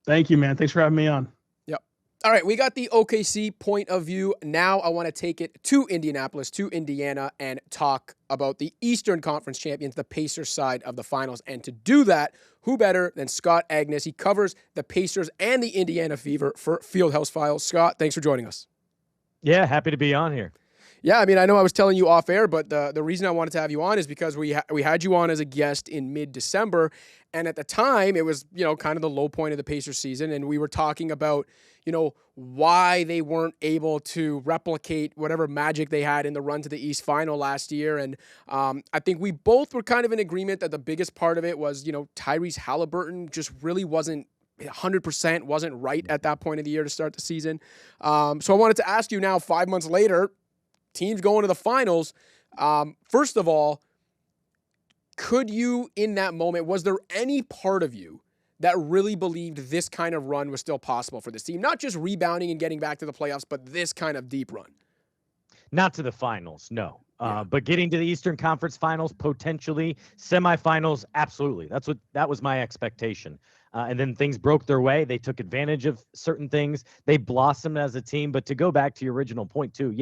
Thank you, man. Thanks for having me on. Yep. All right, we got the OKC point of view. Now I want to take it to Indianapolis, to Indiana, and talk about the Eastern Conference champions, the Pacers side of the finals. And to do that, who better than Scott Agness? He covers the Pacers and the Indiana Fever for Fieldhouse Files. Scott, thanks for joining us. Yeah, happy to be on here. Yeah, I mean, I know I was telling you off air, but the reason I wanted to have you on is because we had you on as a guest in mid-December, and at the time, it was, kind of the low point of the Pacers season, and we were talking about, why they weren't able to replicate whatever magic they had in the run to the East Final last year, and I think we both were kind of in agreement that the biggest part of it was, Tyrese Halliburton just really wasn't 100%, wasn't right at that point of the year to start the season. So I wanted to ask you now, 5 months later, teams going to the finals. First of all, could you, in that moment, was there any part of you that really believed this kind of run was still possible for this team? Not just rebounding and getting back to the playoffs, but this kind of deep run. Not to the finals, no. But getting to the Eastern Conference Finals, potentially semifinals, absolutely. That was my expectation. And then things broke their way. They took advantage of certain things. They blossomed as a team. But to go back to your original point too,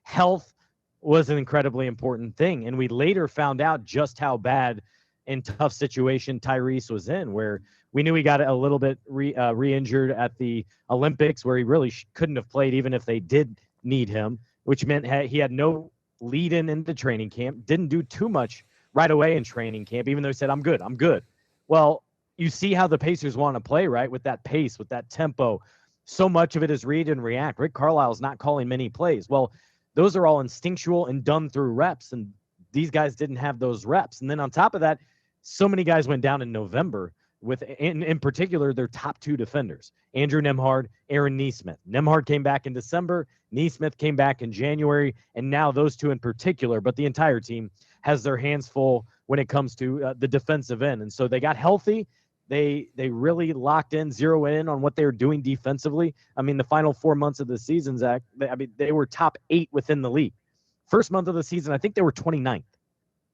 health was an incredibly important thing. And we later found out just how bad and tough situation Tyrese was in, where we knew he got a little bit re-injured at the Olympics, where he really couldn't have played even if they did need him, which meant he had no lead-in into training camp, didn't do too much right away in training camp, even though he said, I'm good. Well, you see how the Pacers want to play, right? With that pace, with that tempo. So much of it is read and react. Rick Carlisle's not calling many plays. Well, those are all instinctual and done through reps, and these guys didn't have those reps. And then on top of that, so many guys went down in November with, in particular, their top two defenders, Andrew Nembhard, Aaron Nesmith. Nembhard came back in December, Nesmith came back in January, and now those two in particular, but the entire team, has their hands full when it comes to the defensive end. And so they got healthy. They really locked in, zero in on what they were doing defensively. I mean, the final 4 months of the season, Zach, they were top 8 within the league. First month of the season, I think they were 29th.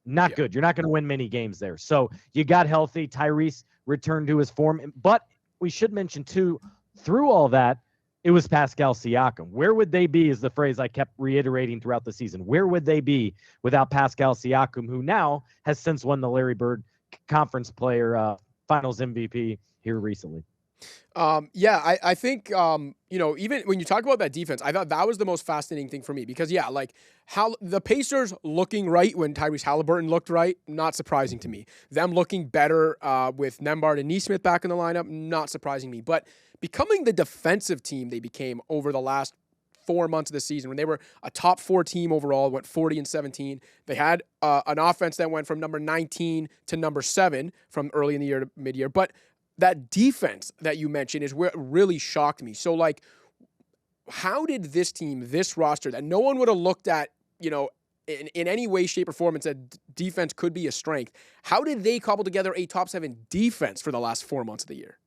Not good. You're not going to win many games there. So you got healthy. Tyrese returned to his form. But we should mention, too, through all that, it was Pascal Siakam. Where would they be is the phrase I kept reiterating throughout the season. Where would they be without Pascal Siakam, who now has since won the Larry Bird Conference Player Finals MVP here recently? I think, even when you talk about that defense, I thought that was the most fascinating thing for me because, like how the Pacers looking right when Tyrese Halliburton looked right, not surprising to me. Them looking better with Nembhard and Nesmith back in the lineup, not surprising me. But becoming the defensive team they became over the last 4 months of the season when they were a top 4 team overall, went 40-17. They had an offense that went from number 19 to number 7 from early in the year to mid-year. But that defense that you mentioned is what really shocked me. So, how did this team, this roster that no one would have looked at, in any way, shape, or form and said defense could be a strength, how did they cobble together a top 7 defense for the last 4 months of the year?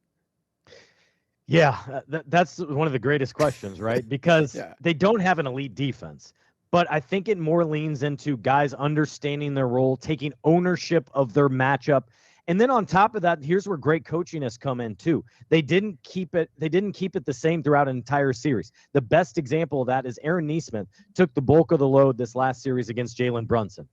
Yeah, that's one of the greatest questions, right? Because they don't have an elite defense. But I think it more leans into guys understanding their role, taking ownership of their matchup. And then on top of that, here's where great coaching has come in too. They didn't keep it the same throughout an entire series. The best example of that is Aaron Nesmith took the bulk of the load this last series against Jalen Brunson,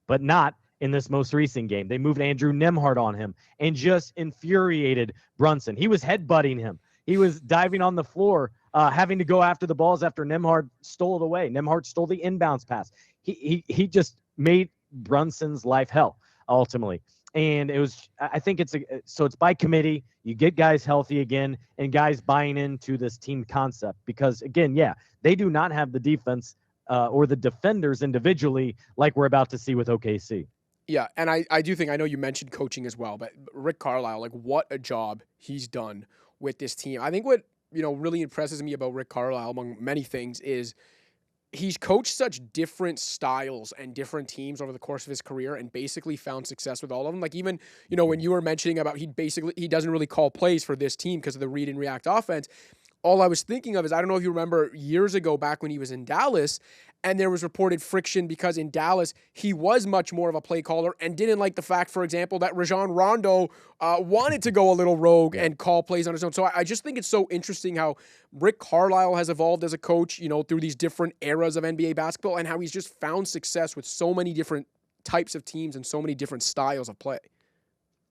but not in this most recent game. They moved Andrew Nembhard on him and just infuriated Brunson. He was headbutting him. He was diving on the floor, having to go after the balls after Nembhard stole it away. Nembhard stole the inbounds pass. He just made Brunson's life hell ultimately. And I think it's by committee. You get guys healthy again and guys buying into this team concept because, again, they do not have the defense or the defenders individually like we're about to see with OKC. Yeah, and I do think, I know you mentioned coaching as well, but Rick Carlisle, what a job he's done with this team. I think what, really impresses me about Rick Carlisle, among many things, is he's coached such different styles and different teams over the course of his career and basically found success with all of them. Even, when you were mentioning about he doesn't really call plays for this team because of the read and react offense. All I was thinking of is, I don't know if you remember years ago back when he was in Dallas and there was reported friction because in Dallas he was much more of a play caller and didn't like the fact, for example, that Rajon Rondo wanted to go a little rogue and call plays on his own. So I just think it's so interesting how Rick Carlisle has evolved as a coach, through these different eras of NBA basketball and how he's just found success with so many different types of teams and so many different styles of play.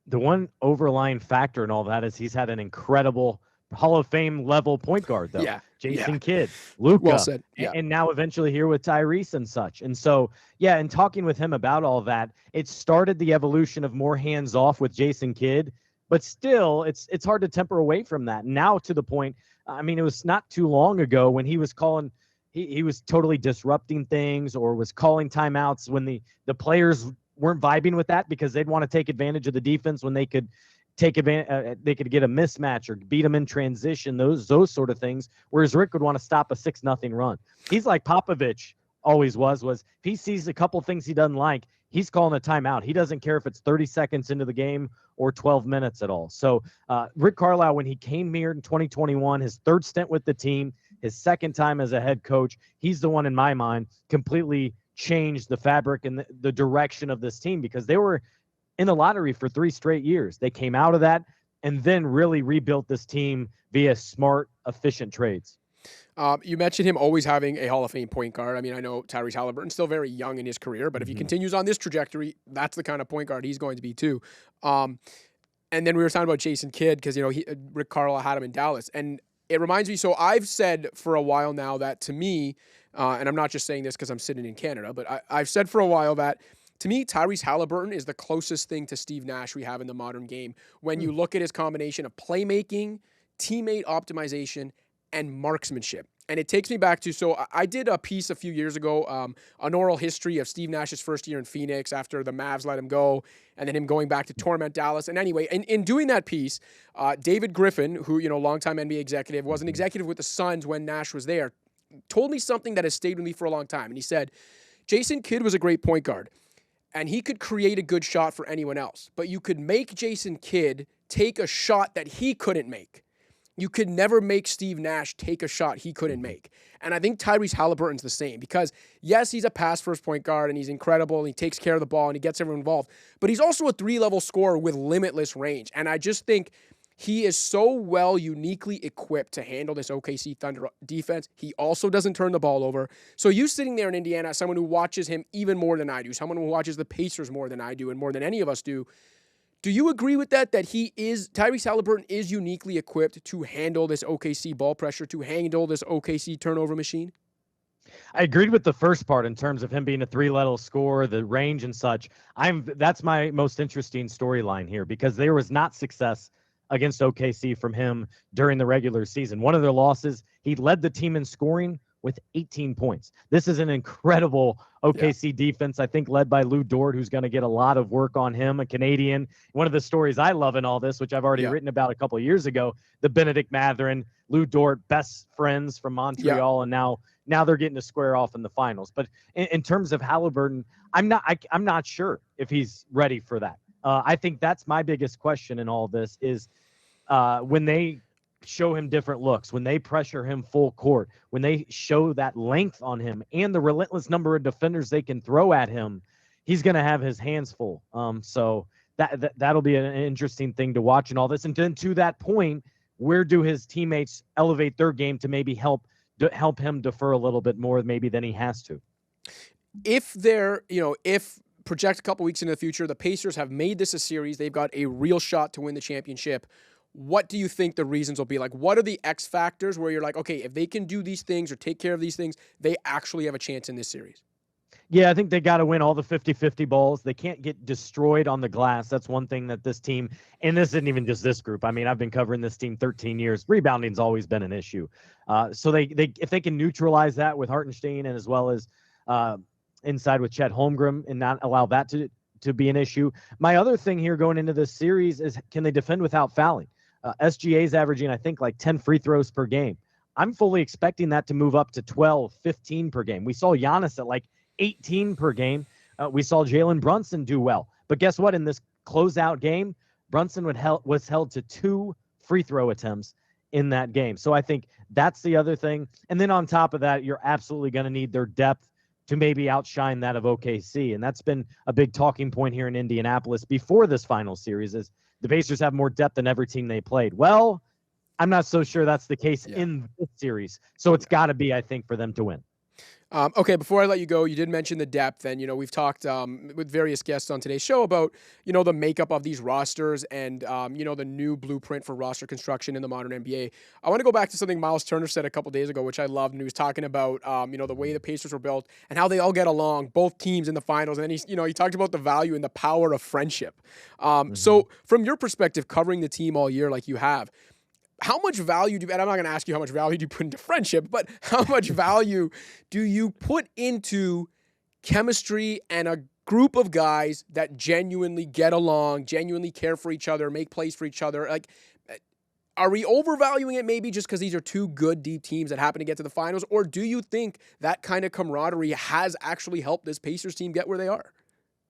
The one overlying factor in all that is he's had an incredible Hall of Fame level point guard, though. Yeah. Jason Kidd, Luka, well said. Yeah. And now eventually here with Tyrese and such. And so, and talking with him about all that, it started the evolution of more hands off with Jason Kidd, but still it's hard to temper away from that. Now to the point, it was not too long ago when he was calling, he was totally disrupting things or was calling timeouts when the players weren't vibing with that because they'd want to take advantage of the defense when they could take advantage, they could get a mismatch or beat them in transition, those sort of things. Whereas Rick would want to stop a 6-0 run. He's like Popovich always was if he sees a couple things he doesn't like, he's calling a timeout. He doesn't care if it's 30 seconds into the game or 12 minutes at all. So Rick Carlisle, when he came here in 2021, his third stint with the team, his second time as a head coach, he's the one in my mind completely changed the fabric and the direction of this team because they were in the lottery for 3 straight years. They came out of that and then really rebuilt this team via smart, efficient trades. You mentioned him always having a Hall of Fame point guard. I know Tyrese Halliburton's still very young in his career, but if he continues on this trajectory, that's the kind of point guard he's going to be too. And then we were talking about Jason Kidd because, Rick Carlisle had him in Dallas. And it reminds me, so I've said for a while now that to me, and I'm not just saying this because I'm sitting in Canada, but I've said for a while that to me, Tyrese Halliburton is the closest thing to Steve Nash we have in the modern game when you look at his combination of playmaking, teammate optimization, and marksmanship. And it takes me back to, so I did a piece a few years ago, an oral history of Steve Nash's first year in Phoenix after the Mavs let him go, and then him going back to torment Dallas. And anyway, in doing that piece, David Griffin, who, longtime NBA executive, was an executive with the Suns when Nash was there, told me something that has stayed with me for a long time. And he said, Jason Kidd was a great point guard. and he could create a good shot for anyone else. But you could make Jason Kidd take a shot that he couldn't make. You could never make Steve Nash take a shot he couldn't make. And I think Tyrese Halliburton's the same because, yes, he's a pass-first point guard, and he's incredible, and he takes care of the ball, and he gets everyone involved. But he's also a three-level scorer with limitless range. And I just think he is so well uniquely equipped to handle this OKC Thunder defense. He also doesn't turn the ball over. So you sitting there in Indiana, as someone who watches him even more than I do, someone who watches the Pacers more than I do and more than any of us do you agree with that Tyrese Halliburton is uniquely equipped to handle this OKC ball pressure, to handle this OKC turnover machine? I agreed with the first part in terms of him being a three-level scorer, the range and such. That's my most interesting storyline here because there was not success against OKC from him during the regular season. One of their losses, he led the team in scoring with 18 points. This is an incredible OKC defense, I think, led by Lou Dort, who's going to get a lot of work on him, a Canadian. One of the stories I love in all this, which I've already written about a couple of years ago, the Benedict Mathurin, Lou Dort, best friends from Montreal, and now they're getting to square off in the finals. But in terms of Halliburton, I'm not sure if he's ready for that. I think that's my biggest question in all this is when they show him different looks, when they pressure him full court, when they show that length on him and the relentless number of defenders they can throw at him, he's going to have his hands full. So that'll be an interesting thing to watch in all this. And then to that point, where do his teammates elevate their game to maybe help him defer a little bit more maybe than he has to? If project a couple weeks into the future, the Pacers have made this a series, they've got a real shot to win the championship. What do you think the reasons will be? Like, what are the X factors where you're like, okay, if they can do these things or take care of these things, they actually have a chance in this series? Yeah, I think they got to win all the 50-50 balls. They can't get destroyed on the glass. That's one thing that this team, and this isn't even just this group. I mean, I've been covering this team 13 years. Rebounding's always been an issue. So they if they can neutralize that with Hartenstein and as well as inside with Chet Holmgren and not allow that to be an issue. My other thing here going into this series is, can they defend without fouling? SGA's averaging, I think, like 10 free throws per game. I'm fully expecting that to move up to 12, 15 per game. We saw Giannis at like 18 per game. We saw Jalen Brunson do well. But guess what? In this closeout game, Brunson was held to 2 free throw attempts in that game. So I think that's the other thing. And then on top of that, you're absolutely going to need their depth to maybe outshine that of OKC. And that's been a big talking point here in Indianapolis before this final series is the Pacers have more depth than every team they played. Well, I'm not so sure that's the case in this series. So it's got to be, I think, for them to win. Okay, before I let you go, you did mention the depth, and we've talked with various guests on today's show about the makeup of these rosters and the new blueprint for roster construction in the modern NBA. I want to go back to something Miles Turner said a couple days ago, which I loved, and he was talking about the way the Pacers were built and how they all get along, both teams in the finals, and then he talked about the value and the power of friendship. So from your perspective, covering the team all year like you have, how much value and I'm not going to ask you how much value do you put into friendship, but how much value do you put into chemistry and a group of guys that genuinely get along, genuinely care for each other, make plays for each other? Like, are we overvaluing it maybe just because these are two good, deep teams that happen to get to the finals? Or do you think that kind of camaraderie has actually helped this Pacers team get where they are?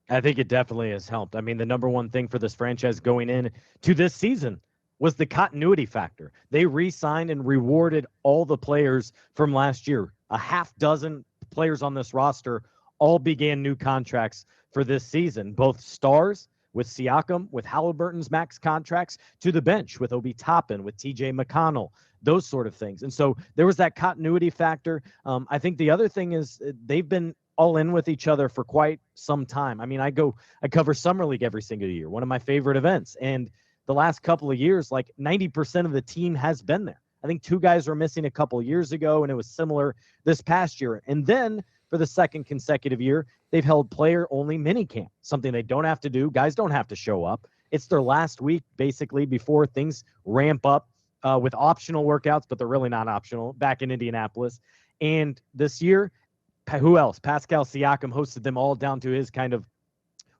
I think it definitely has helped. I mean, the number one thing for this franchise going in to this season was the continuity factor. They re-signed and rewarded all the players from last year. A half dozen players on this roster all began new contracts for this season, both stars with Siakam, with Halliburton's max contracts, to the bench with Obi Toppin, with TJ McConnell, those sort of things. And so there was that continuity factor. I think the other thing is they've been all in with each other for quite some time. I mean, I cover Summer League every single year, one of my favorite events. And the last couple of years, like 90% of the team has been there. I think 2 guys were missing a couple of years ago, and it was similar this past year. And then for the second consecutive year, they've held player-only minicamp, something they don't have to do. Guys don't have to show up. It's their last week, basically, before things ramp up with optional workouts, but they're really not optional, back in Indianapolis. And this year, who else? Pascal Siakam hosted them all down to his kind of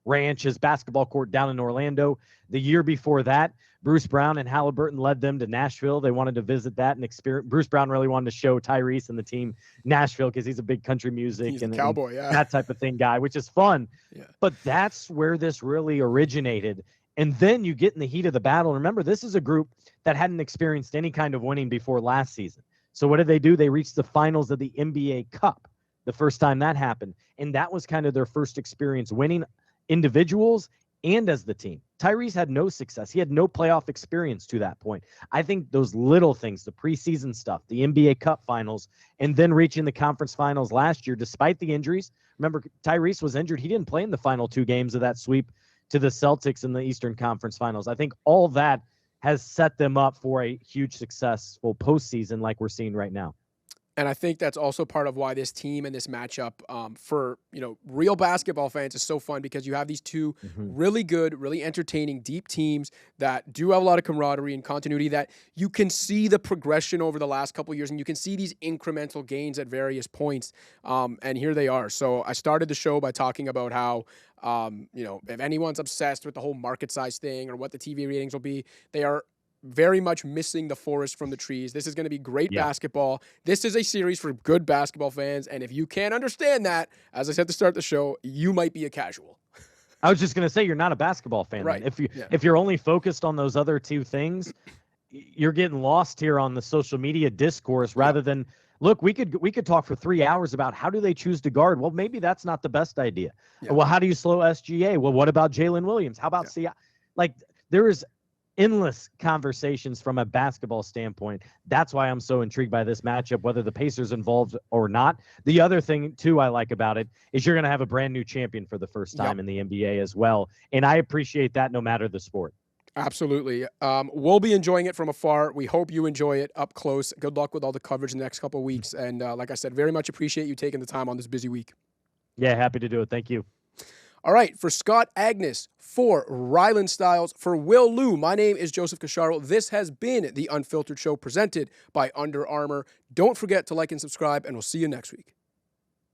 Ranch, his basketball court down in Orlando. The year before that, Bruce Brown and Halliburton led them to Nashville. They wanted to visit that and experience. Bruce Brown really wanted to show Tyrese and the team Nashville because he's a big country music He's and a cowboy, and that type of thing guy, which is fun. Yeah. But that's where this really originated. And then you get in the heat of the battle. Remember, this is a group that hadn't experienced any kind of winning before last season. So what did they do? They reached the finals of the NBA Cup the first time that happened. And that was kind of their first experience winning individuals and as the team. Tyrese had no success. He had no playoff experience to that point. I think those little things, the preseason stuff, the NBA Cup finals, and then reaching the conference finals last year, despite the injuries. Remember, Tyrese was injured. He didn't play in the final 2 games of that sweep to the Celtics in the Eastern Conference Finals. I think all that has set them up for a huge successful postseason like we're seeing right now. And I think that's also part of why this team and this matchup for, real basketball fans is so fun, because you have these two really good, really entertaining, deep teams that do have a lot of camaraderie and continuity, that you can see the progression over the last couple of years, and you can see these incremental gains at various points. And here they are. So I started the show by talking about how, if anyone's obsessed with the whole market size thing or what the TV ratings will be, they are very much missing the forest from the trees. This is going to be great basketball. This is a series for good basketball fans. And if you can't understand that, as I said to start the show, you might be a casual. I was just going to say, you're not a basketball fan. Right. If you're only focused on those other two things, you're getting lost here on the social media discourse rather than, look, we could talk for 3 hours about how do they choose to guard. Well, maybe that's not the best idea. Yeah. Well, how do you slow SGA? Well, what about Jalen Williams? How about Siakam? Like, there is endless conversations from a basketball standpoint. That's why I'm so intrigued by this matchup, whether the Pacers involved or not. The other thing, too, I like about it is you're going to have a brand new champion for the first time in the NBA as well. And I appreciate that no matter the sport. Absolutely. We'll be enjoying it from afar. We hope you enjoy it up close. Good luck with all the coverage in the next couple of weeks. And like I said, very much appreciate you taking the time on this busy week. Yeah, happy to do it. Thank you. All right, for Scott Agness, for Rylan Stiles, for Will Liu, my name is Joseph Casciaro. This has been the Unfiltered Show presented by Under Armour. Don't forget to like and subscribe, and we'll see you next week.